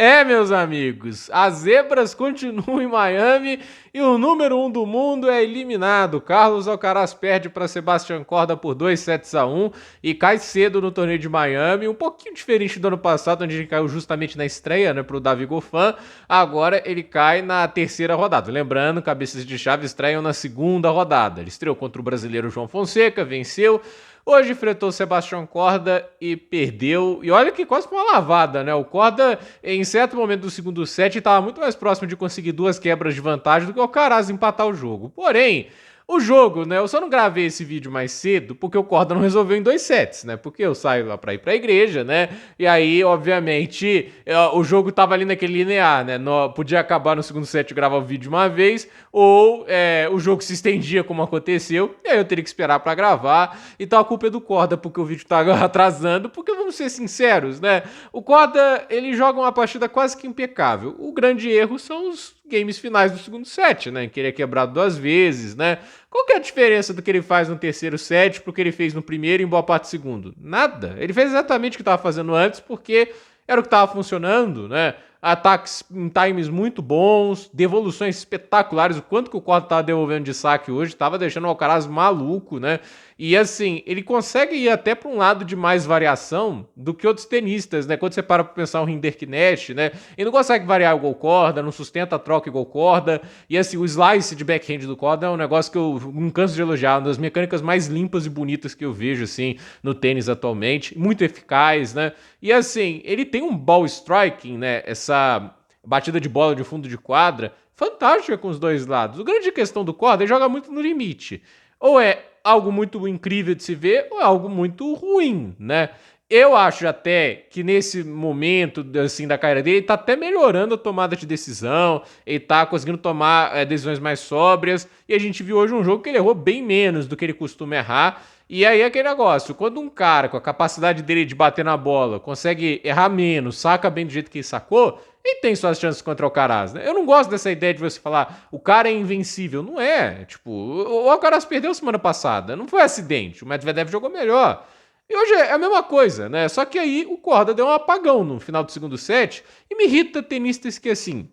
É, meus amigos, as zebras continuam em Miami e o número 1 do mundo é eliminado. Carlos Alcaraz perde para Sebastian Corda por 2 sets a 1 e cai cedo no torneio de Miami, um pouquinho diferente do ano passado, onde ele caiu justamente na estreia, né, para o Davi Goffin. Agora ele cai na terceira rodada. Lembrando, cabeças de chave estreiam na segunda rodada. Ele estreou contra o brasileiro João Fonseca, venceu. Hoje enfrentou o Sebastião Corda e perdeu. E olha que quase foi uma lavada, né? O Corda, em certo momento do segundo set, estava muito mais próximo de conseguir 2 quebras de vantagem do que o Alcaraz empatar o jogo. Porém, o jogo, né? Eu só não gravei esse vídeo mais cedo porque o Corda não resolveu em 2 sets, né? Porque eu saio lá pra ir pra igreja, né? E aí, obviamente, o jogo tava ali naquele linear, né? Podia acabar no segundo set e gravar o vídeo uma vez, ou o jogo se estendia como aconteceu, e aí eu teria que esperar pra gravar. Então a culpa é do Corda porque o vídeo tá atrasando, porque vamos ser sinceros, né? O Corda, ele joga uma partida quase que impecável. O grande erro são os games finais do segundo set, né? Que ele é quebrado 2 vezes, né? Qual que é a diferença do que ele faz no terceiro set pro que ele fez no primeiro e em boa parte do segundo? Nada. Ele fez exatamente o que estava fazendo antes, porque era o que estava funcionando, né? Ataques em times muito bons, devoluções espetaculares. O quanto que o Corda estava devolvendo de saque hoje estava deixando o Alcaraz maluco, né? E assim, ele consegue ir até para um lado de mais variação do que outros tenistas, né? Quando você para pensar um Rinderknecht, né? Ele não consegue variar igual o Corda, não sustenta a troca igual o Corda. E assim, o slice de backhand do Corda é um negócio que eu não canso de elogiar, uma das mecânicas mais limpas e bonitas que eu vejo, assim, no tênis atualmente. Muito eficaz, né? E assim, ele tem um ball striking, né? Essa batida de bola de fundo de quadra fantástica com os dois lados. O grande questão do Corda, ele joga muito no limite. Ou é algo muito incrível de se ver, ou é algo muito ruim, né? Eu acho até que nesse momento assim da carreira dele, ele tá até melhorando a tomada de decisão, ele tá conseguindo tomar decisões mais sóbrias, e a gente viu hoje um jogo que ele errou bem menos do que ele costuma errar. E aí aquele negócio, quando um cara com a capacidade dele de bater na bola consegue errar menos, saca bem do jeito que ele sacou, ele tem suas chances contra o Alcaraz, né? Eu não gosto dessa ideia de você falar o cara é invencível. Não é. Tipo, o Alcaraz perdeu semana passada. Não foi acidente. O Medvedev jogou melhor. E hoje é a mesma coisa, né? Só que aí o Corda deu um apagão no final do segundo set e me irrita tenistas que, assim,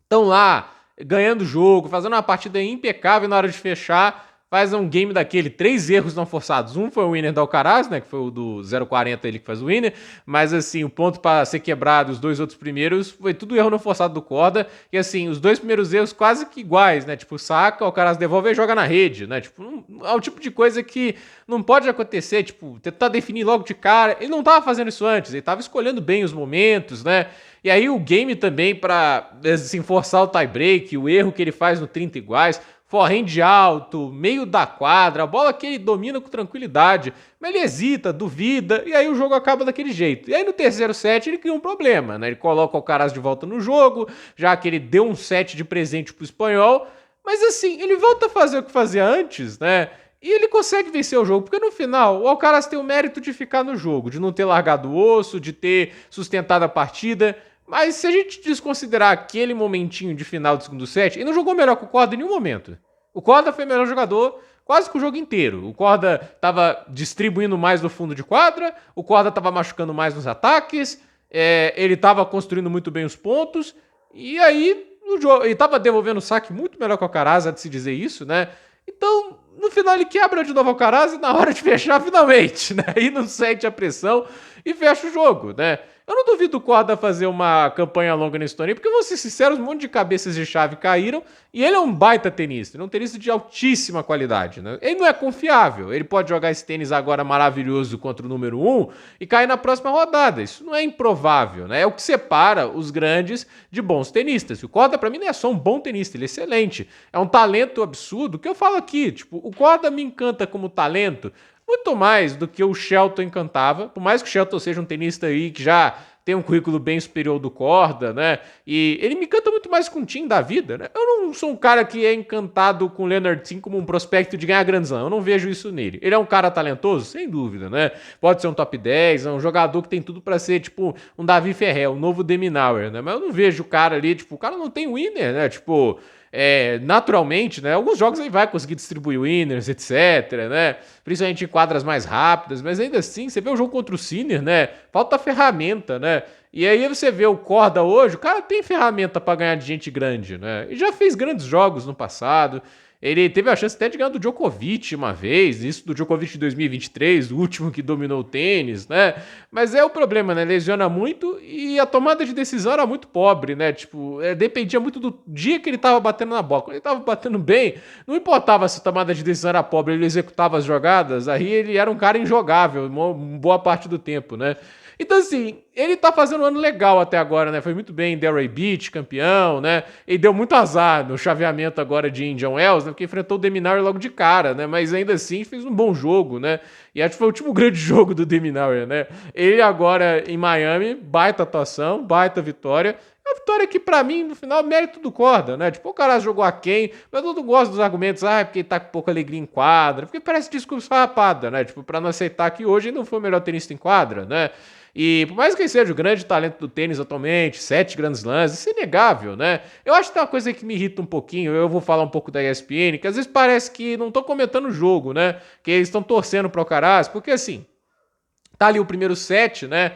estão lá ganhando o jogo, fazendo uma partida impecável na hora de fechar, faz um game daquele, 3 erros não forçados. Um foi o winner do Alcaraz, né, que foi o do 0,40 ele que faz o winner, mas assim, o ponto para ser quebrado, os 2 outros primeiros, foi tudo erro não forçado do Corda, e assim, os 2 primeiros erros quase que iguais, né, tipo, saca, o Alcaraz devolve e joga na rede, né, tipo, é o tipo de coisa que não pode acontecer, tipo, tentar definir logo de cara. Ele não tava fazendo isso antes, ele tava escolhendo bem os momentos, né, e aí o game também para assim, forçar o tie-break, o erro que ele faz no 30 iguais, forehand alto, meio da quadra, a bola que ele domina com tranquilidade, mas ele hesita, duvida, e aí o jogo acaba daquele jeito. E aí no terceiro set ele cria um problema, né? Ele coloca o Alcaraz de volta no jogo, já que ele deu um set de presente pro espanhol, mas assim, ele volta a fazer o que fazia antes, né? E ele consegue vencer o jogo, porque no final o Alcaraz tem o mérito de ficar no jogo, de não ter largado o osso, de ter sustentado a partida. Mas se a gente desconsiderar aquele momentinho de final do segundo set, ele não jogou melhor que o Corda em nenhum momento. O Corda foi o melhor jogador quase que o jogo inteiro. O Corda estava distribuindo mais no fundo de quadra, o Corda estava machucando mais nos ataques, ele estava construindo muito bem os pontos, e aí ele estava devolvendo o saque muito melhor que o Alcaraz, há de se dizer isso, né? Então, no final ele quebra de novo o Alcaraz e na hora de fechar, finalmente, né? Aí não sente a pressão e fecha o jogo, né? Eu não duvido o Corda fazer uma campanha longa nesse torneio, porque, vou ser sincero, um monte de cabeças de chave caíram e ele é um baita tenista, ele é um tenista de altíssima qualidade, né? Ele não é confiável, ele pode jogar esse tênis agora maravilhoso contra o número 1 e cair na próxima rodada, isso não é improvável, né? É o que separa os grandes de bons tenistas. O Corda, pra mim, não é só um bom tenista, ele é excelente, é um talento absurdo, que eu falo aqui, tipo, o Corda me encanta como talento, muito mais do que o Shelton encantava, por mais que o Shelton seja um tenista aí que já tem um currículo bem superior do Corda, né? E ele me encanta muito mais com o Thiem da vida, né? Eu não sou um cara que é encantado com o Leonard Thiem como um prospecto de ganhar Grand Slam, eu não vejo isso nele. Ele é um cara talentoso? Sem dúvida, né? Pode ser um top 10, é um jogador que tem tudo pra ser, tipo, um Davi Ferrer, um novo Deminauer, né? Mas eu não vejo o cara ali, tipo, o cara não tem winner, né? Tipo, naturalmente, né? Alguns jogos ele vai conseguir distribuir winners, etc, né? Principalmente em quadras mais rápidas, mas ainda assim, você vê o jogo contra o Sinner, né? Falta ferramenta, né? E aí você vê o Korda hoje, o cara tem ferramenta pra ganhar de gente grande, né? E já fez grandes jogos no passado. Ele teve a chance até de ganhar do Djokovic uma vez, isso do Djokovic de 2023, o último que dominou o tênis, né? Mas é o problema, né? Lesiona muito e a tomada de decisão era muito pobre, né? Tipo, dependia muito do dia que ele tava batendo na bola. Quando ele tava batendo bem, não importava se a tomada de decisão era pobre, ele executava as jogadas, aí ele era um cara injogável, uma boa parte do tempo, né? Então, assim, ele tá fazendo um ano legal até agora, né? Foi muito bem em Delray Beach, campeão, né? Ele deu muito azar no chaveamento agora de Indian Wells, né? Porque enfrentou o Deminaur logo de cara, né? Mas ainda assim fez um bom jogo, né? E acho que foi o último grande jogo do Deminaur, né? Ele agora em Miami, baita atuação, baita vitória. A vitória que, pra mim, no final, é mérito do Korda, né? Tipo, o cara jogou aquém, mas eu não gosto dos argumentos, porque ele tá com pouca alegria em quadra, porque parece discurso farrapada, né? Tipo, pra não aceitar que hoje ele não foi o melhor tenista em quadra, né? E por mais que ele seja o grande talento do tênis atualmente, 7 grandes slams, isso é inegável, né? Eu acho que tem uma coisa que me irrita um pouquinho, eu vou falar um pouco da ESPN, que às vezes parece que não estão comentando o jogo, né? Que eles estão torcendo pro Alcaraz, porque assim, tá ali o primeiro set, né?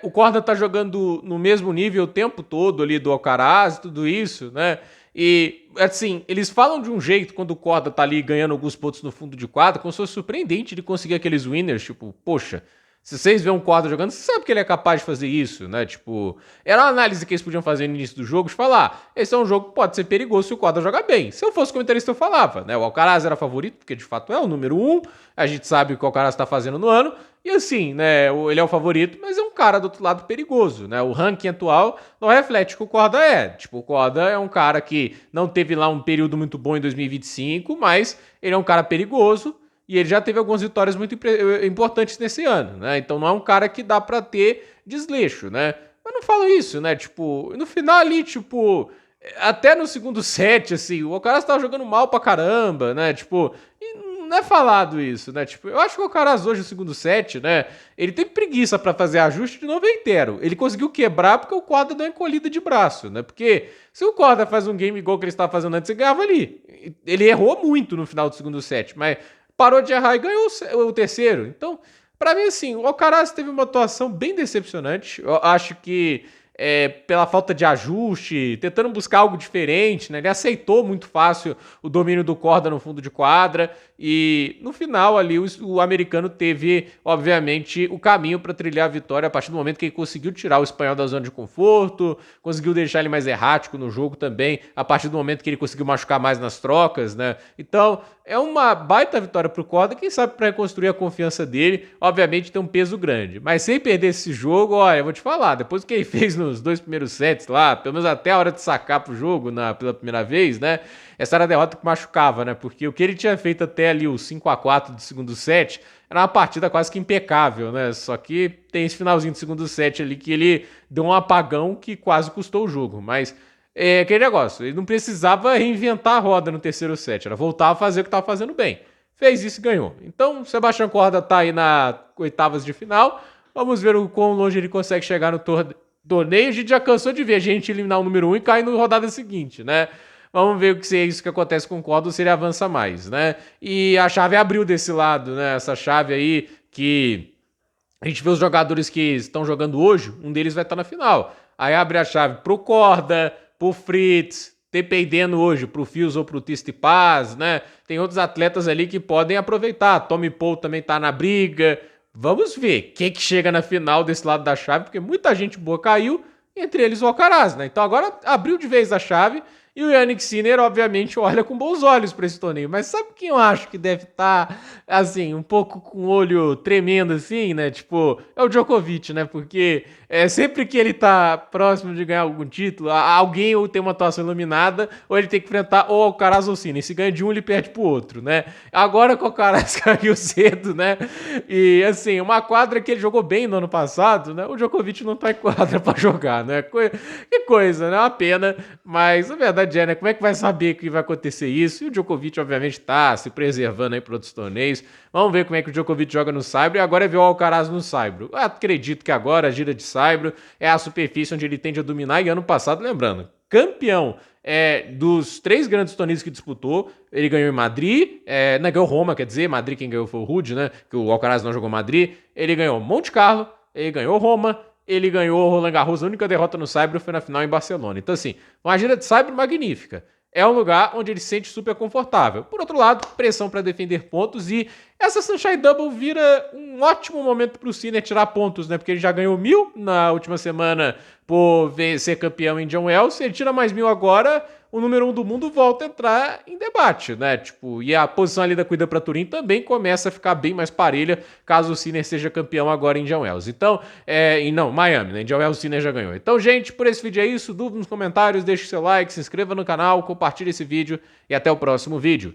O Korda tá jogando no mesmo nível o tempo todo ali do Alcaraz, tudo isso, né? E, assim, eles falam de um jeito quando o Korda tá ali ganhando alguns pontos no fundo de quadra, como se fosse surpreendente de conseguir aqueles winners, tipo, poxa, se vocês veem um Korda jogando, você sabe que ele é capaz de fazer isso, né? Tipo, era uma análise que eles podiam fazer no início do jogo, de falar, esse é um jogo que pode ser perigoso se o Korda jogar bem. Se eu fosse comentarista, eu falava, né? O Alcaraz era favorito, porque de fato é o número 1, a gente sabe o que o Alcaraz tá fazendo no ano, e assim, né, ele é o favorito, mas é um cara do outro lado perigoso, né? O ranking atual não reflete o que o Korda é. Tipo, o Korda é um cara que não teve lá um período muito bom em 2025, mas ele é um cara perigoso, e ele já teve algumas vitórias muito importantes nesse ano, né? Então não é um cara que dá pra ter desleixo, né? Mas não falo isso, né? Tipo, no final ali, tipo, até no segundo set, assim, o Alcaraz tava jogando mal pra caramba, né? Tipo, e não é falado isso, né? Tipo, eu acho que o Alcaraz hoje, no segundo set, né? Ele teve preguiça pra fazer ajuste de novo inteiro. Ele conseguiu quebrar porque o Korda deu uma encolhida de braço, né? Porque se o Korda faz um game igual que ele estava fazendo antes, ele ganhava ali. Ele errou muito no final do segundo set, mas parou de errar e ganhou o terceiro. Então, pra mim, assim, o Alcaraz teve uma atuação bem decepcionante. Eu acho que pela falta de ajuste, tentando buscar algo diferente, né? Ele aceitou muito fácil o domínio do Korda no fundo de quadra e no final ali o americano teve, obviamente, o caminho para trilhar a vitória a partir do momento que ele conseguiu tirar o espanhol da zona de conforto, conseguiu deixar ele mais errático no jogo também, a partir do momento que ele conseguiu machucar mais nas trocas, né? Então, é uma baita vitória pro Korda, quem sabe para reconstruir a confiança dele, obviamente tem um peso grande, mas sem perder esse jogo, olha, eu vou te falar, depois que ele fez nos 2 primeiros sets lá, pelo menos até a hora de sacar pro jogo pela primeira vez, né, essa era a derrota que machucava, né, porque o que ele tinha feito até ali o 5-4 do segundo set, era uma partida quase que impecável, né, só que tem esse finalzinho do segundo set ali que ele deu um apagão que quase custou o jogo, mas aquele negócio, ele não precisava reinventar a roda no terceiro set, era voltar a fazer o que estava fazendo bem. Fez isso e ganhou. Então, Sebastião Korda tá aí na oitavas de final. Vamos ver o quão longe ele consegue chegar no torneio. A gente já cansou de ver a gente eliminar o número 1 e cair na rodada seguinte, né? Vamos ver o que é isso que acontece com o Korda ou se ele avança mais, né? E a chave abriu desse lado, né? Essa chave aí que a gente vê os jogadores que estão jogando hoje, um deles vai estar na final. Aí abre a chave pro Korda, pro Fritz, dependendo hoje pro Fios ou pro Tsitsipas, né? Tem outros atletas ali que podem aproveitar. Tommy Paul também tá na briga. Vamos ver quem que chega na final desse lado da chave, porque muita gente boa caiu, entre eles o Alcaraz, né? Então agora abriu de vez a chave e o Jannik Sinner, obviamente, olha com bons olhos para esse torneio. Mas sabe quem eu acho que deve estar, assim, um pouco com o olho tremendo, assim, né? Tipo, é o Djokovic, né? Porque sempre que ele tá próximo de ganhar algum título, alguém ou tem uma atuação iluminada, ou ele tem que enfrentar ou o Alcaraz ou o Sinner. E se ganha de um, ele perde pro outro, né? Agora que o Alcaraz caiu cedo, né? E, assim, uma quadra que ele jogou bem no ano passado, né? O Djokovic não tá em quadra pra jogar, né? Que coisa, né? Uma pena, mas a verdade né? Como é que vai saber que vai acontecer isso? E o Djokovic, obviamente, tá se preservando aí para outros torneios. Vamos ver como é que o Djokovic joga no Saibro. E agora é ver o Alcaraz no Saibro. Eu acredito que agora a gira de Saibro é a superfície onde ele tende a dominar. E ano passado, lembrando, campeão dos 3 grandes torneios que disputou, ele ganhou em Madrid, não, ganhou Roma, quer dizer, Madrid quem ganhou foi o Ruud, né? Que o Alcaraz não jogou Madrid. Ele ganhou Monte Carlo, ele ganhou Roma, ele ganhou o Roland Garros, a única derrota no Saibro foi na final em Barcelona. Então, assim, uma gira de Saibro magnífica. É um lugar onde ele se sente super confortável. Por outro lado, pressão para defender pontos e essa Sunshine Double vira um ótimo momento para o Sinner tirar pontos, né? Porque ele já ganhou 1.000 na última semana por ser campeão em Indian Wells. Se ele tira mais 1.000 agora, o número 1 do mundo volta a entrar em debate, né? Tipo, e a posição ali da corrida para Turim também começa a ficar bem mais parelha caso o Sinner seja campeão agora em Indian Wells. Então, não, Miami, né? Indian Wells o Sinner já ganhou. Então, gente, por esse vídeo é isso. Dúvida nos comentários, deixe seu like, se inscreva no canal, compartilhe esse vídeo e até o próximo vídeo.